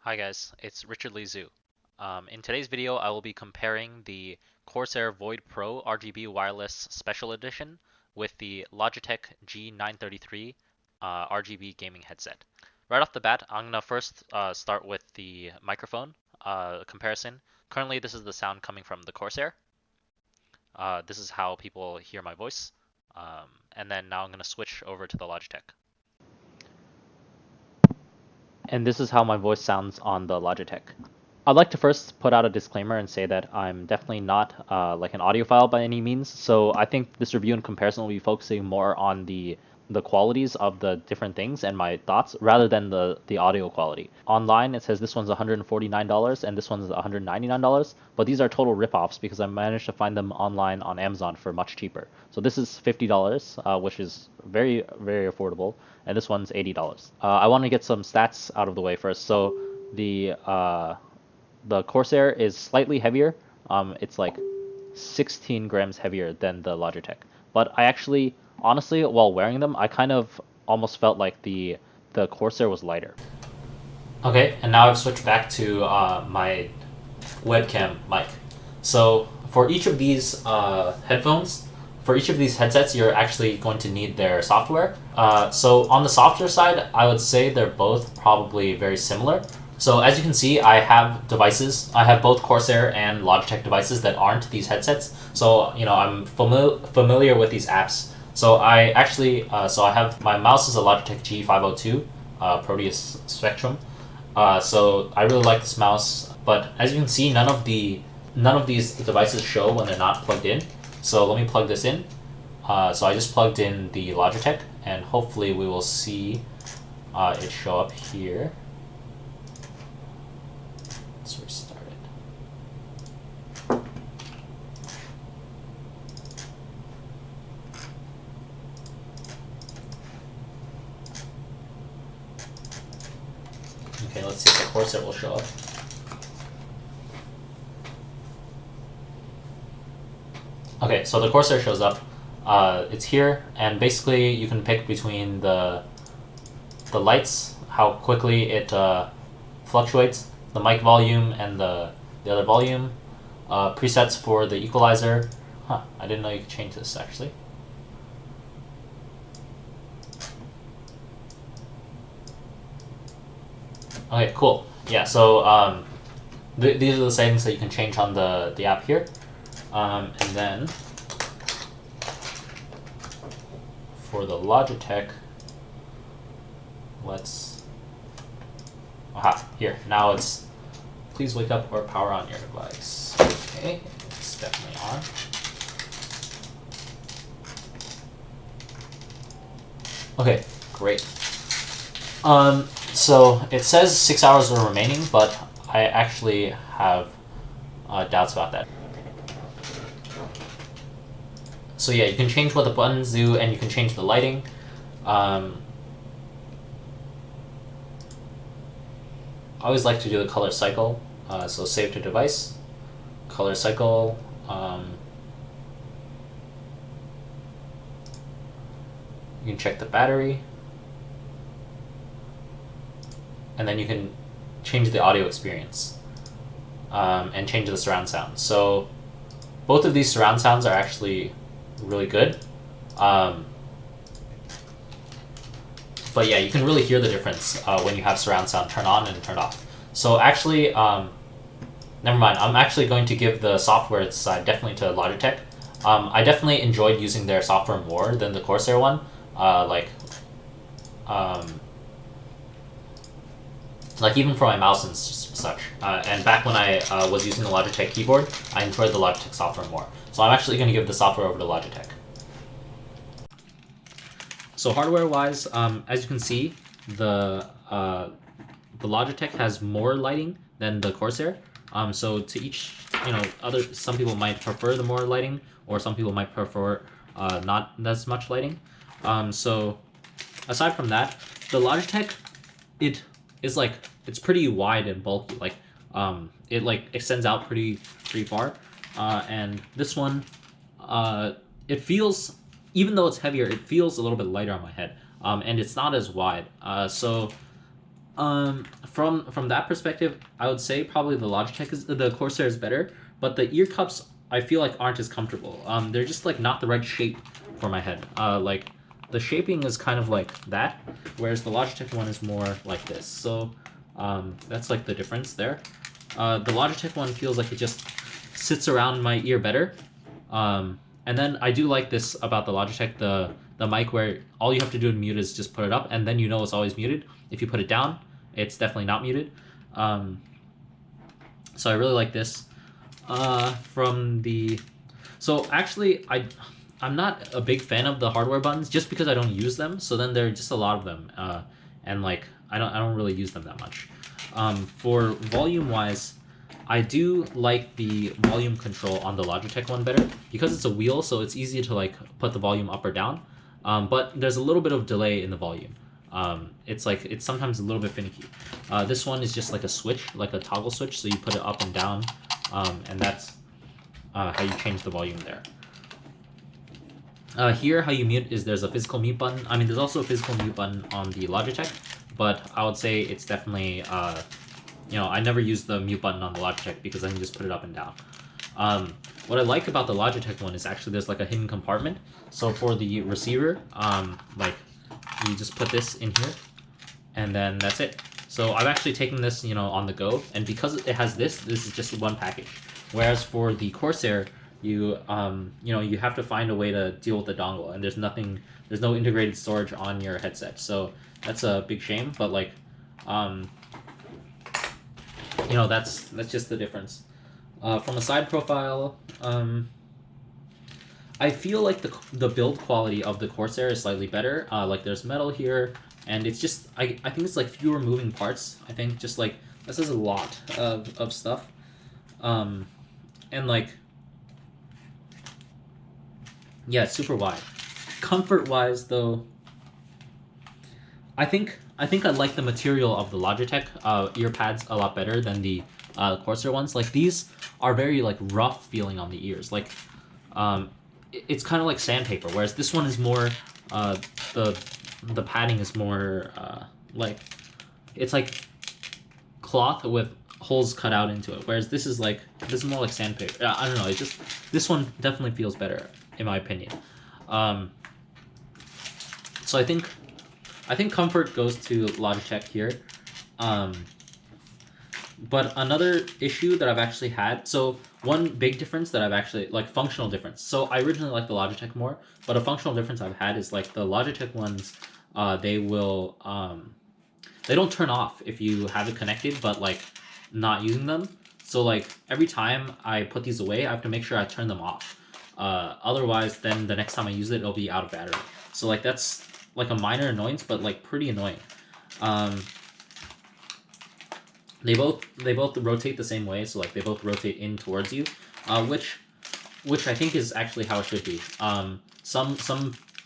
Hi guys, it's Richardlizhu. In today's video, I will be comparing the Corsair Void Pro RGB Wireless Special Edition with the Logitech G933 RGB gaming headset. Right off the bat, I'm gonna first start with the microphone comparison. Currently, this is the sound coming from the Corsair. This is how people hear my voice. And then now I'm gonna switch over to the Logitech. And this is how my voice sounds on the Logitech. I'd like to first put out a disclaimer and say that I'm definitely not like an audiophile by any means. So I think this review and comparison will be focusing more on the qualities of the different things and my thoughts rather than the audio quality. Online it says this one's $149 and this one's $199, but these are total ripoffs because I managed to find them online on Amazon for much cheaper. So this is $50, which is very, very affordable, and this one's $80. I want to get some stats out of the way first. So the Corsair is slightly heavier. It's like 16 grams heavier than the Logitech. But I actually, honestly, while wearing them, I kind of almost felt like the Corsair was lighter. Okay, and now I've switched back to my webcam mic. So for each of these headphones, for each of these headsets, you're actually going to need their software. So on the software side, I would say they're both probably very similar. So as you can see, I have devices. I have both Corsair and Logitech devices that aren't these headsets. So, you know, I'm familiar with these apps. So I actually, so I have, my mouse is a Logitech G502 Proteus Spectrum. So I really like this mouse, but as you can see, none of these devices show when they're not plugged in. So let me plug this in. So I just plugged in the Logitech, and hopefully we will see it show up here. Let's restart it. Okay, let's see if the Corsair will show up. Okay, so the Corsair shows up. It's here, and basically you can pick between the lights, how quickly it fluctuates, the mic volume and the other volume, presets for the equalizer. I didn't know you could change this actually. Okay, cool. Yeah, so these are the settings that you can change on the app here. And then for the Logitech, let's, here, now it's, please wake up or power on your device. Okay, it's definitely on. Okay, great. So it says 6 hours are remaining, but I actually have doubts about that. So yeah, you can change what the buttons do, and you can change the lighting. I always like to do the color cycle. So save to device, color cycle. You can check the battery. And then you can change the audio experience and change the surround sound. So both of these surround sounds are actually really good. But yeah, you can really hear the difference when you have surround sound turn on and turn off. So actually, never mind. I'm actually going to give the software side definitely to Logitech. I definitely enjoyed using their software more than the Corsair one. Like even for my mouse and such. And back when I was using the Logitech keyboard, I enjoyed the Logitech software more. So I'm actually going to give the software over to Logitech. So hardware-wise, as you can see, the Logitech has more lighting than the Corsair. So to each, you know, some people might prefer the more lighting, or some people might prefer not as much lighting. So aside from that, the Logitech, it's pretty wide and bulky. Like it like extends out pretty far. And this one, it feels, even though it's heavier, it feels a little bit lighter on my head. And it's not as wide. So From that perspective, I would say probably the Corsair is better, but the ear cups I feel like aren't as comfortable. They're just like not the right shape for my head. Like the shaping is kind of like that, whereas the Logitech one is more like this. So that's like the difference there. The Logitech one feels like it just sits around my ear better. And then I do like this about the Logitech, the mic where all you have to do to mute is just put it up, and then you know it's always muted. If you put it down, it's definitely not muted. So I really like this. From the, so actually I'm not a big fan of the hardware buttons just because I don't use them. So then there are just a lot of them, and like I don't really use them that much. For volume wise, I do like the volume control on the Logitech one better because it's a wheel, so it's easy to like put the volume up or down. But there's a little bit of delay in the volume. It's sometimes a little bit finicky. This one is just like a switch, like a toggle switch, so you put it up and down, and that's how you change the volume there. Here, how you mute is there's a physical mute button. I mean, there's also a physical mute button on the Logitech, but I would say it's definitely, I never use the mute button on the Logitech because I can just put it up and down. What I like about the Logitech one is actually there's like a hidden compartment. So for the receiver, like you just put this in here, and then that's it. So I've actually taken this, on the go, and because it has this is just one package. Whereas for the Corsair, you have to find a way to deal with the dongle, and there's no integrated storage on your headset. So that's a big shame, but like, that's just the difference. From a side profile, I feel like the build quality of the Corsair is slightly better. Like there's metal here, and it's just I think it's like fewer moving parts. I think just like this is a lot of stuff, and like yeah, it's super wide. Comfort wise though, I think I like the material of the Logitech ear pads a lot better than the Corsair ones. Like these are very like rough feeling on the ears. Like it's kind of like sandpaper, whereas this one is more the padding is more like it's like cloth with holes cut out into it, whereas this is more like sandpaper. I don't know. It just this one definitely feels better in my opinion. So I think comfort goes to Logitech here. But another issue that I've actually had, so one big difference that I've actually, like functional difference. So I originally liked the Logitech more, but a functional difference I've had is like the Logitech ones, they will, they don't turn off if you have it connected, but like not using them. So like every time I put these away, I have to make sure I turn them off. Otherwise, then the next time I use it, it'll be out of battery. So like that's like a minor annoyance, but like pretty annoying. They both rotate the same way, so like they both rotate in towards you, which I think is actually how it should be. Some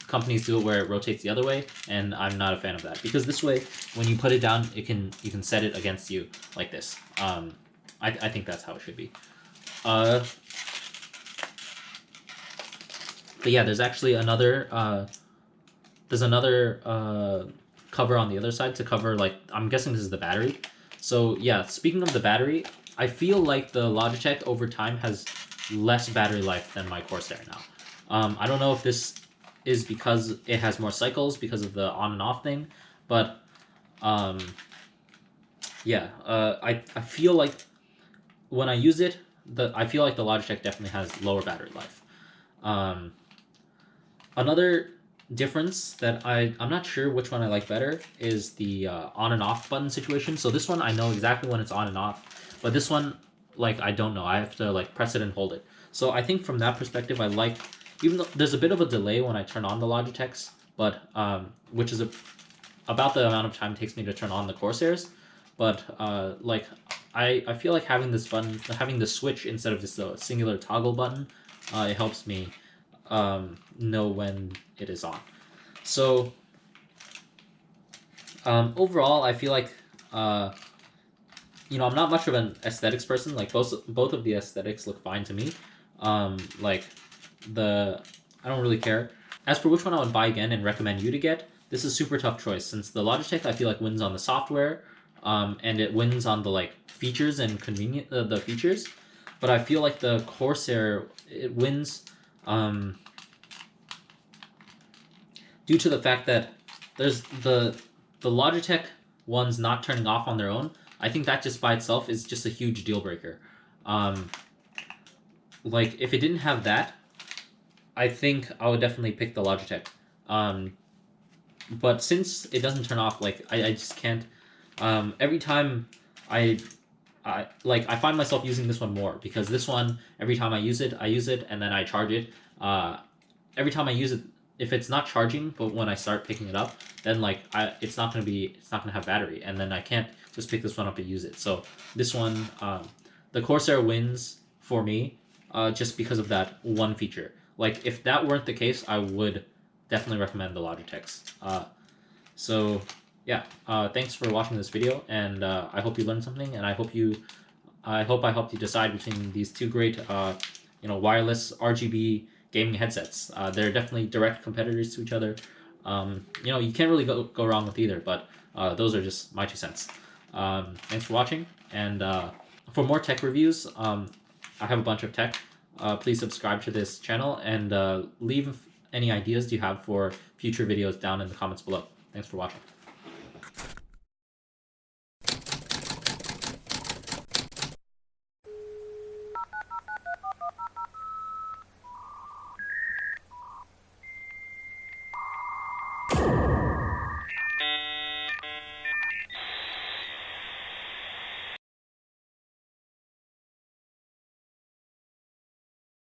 companies do it where it rotates the other way, and I'm not a fan of that because this way, when you put it down, you can set it against you like this. I think that's how it should be. But yeah, there's actually another cover on the other side to cover, like, I'm guessing this is the battery. So yeah, speaking of the battery, I feel like the Logitech over time has less battery life than my Corsair now. I don't know if this is because it has more cycles because of the on and off thing, but yeah, I feel like when I use it, I feel like the Logitech definitely has lower battery life. Another difference that I'm not sure which one I like better is the on and off button situation. So this one I know exactly when it's on and off, but this one, like, I don't know. I have to like press it and hold it. So I think from that perspective, I like, even though there's a bit of a delay when I turn on the Logitechs, but which is about the amount of time it takes me to turn on the Corsairs. But like I feel like having this button, having the switch instead of just a singular toggle button, it helps me know when it is on. So overall, I feel like I'm not much of an aesthetics person. Like both of the aesthetics look fine to me. Like I don't really care. As for which one I would buy again and recommend you to get, this is a super tough choice since the Logitech I feel like wins on the software. and it wins on the like features and convenient the features. But I feel like the Corsair, it wins due to the fact that there's the Logitech ones not turning off on their own. I think that just by itself is just a huge deal breaker. Like if it didn't have that, I think I would definitely pick the Logitech. But since it doesn't turn off, like I just can't. Every time I find myself using this one more because this one, every time I use it and then I charge it. Every time I use it, if it's not charging, but when I start picking it up, then like it's not gonna have battery, and then I can't just pick this one up and use it. So this one, the Corsair wins for me, just because of that one feature. Like if that weren't the case, I would definitely recommend the Logitechs. So yeah, thanks for watching this video, and I hope you learned something, and I hope I helped you decide between these two great, wireless RGB gaming headsets. They're definitely direct competitors to each other. You can't really go wrong with either, but those are just my 2 cents. Thanks for watching, and for more tech reviews, I have a bunch of tech. Please subscribe to this channel, and leave any ideas you have for future videos down in the comments below. Thanks for watching.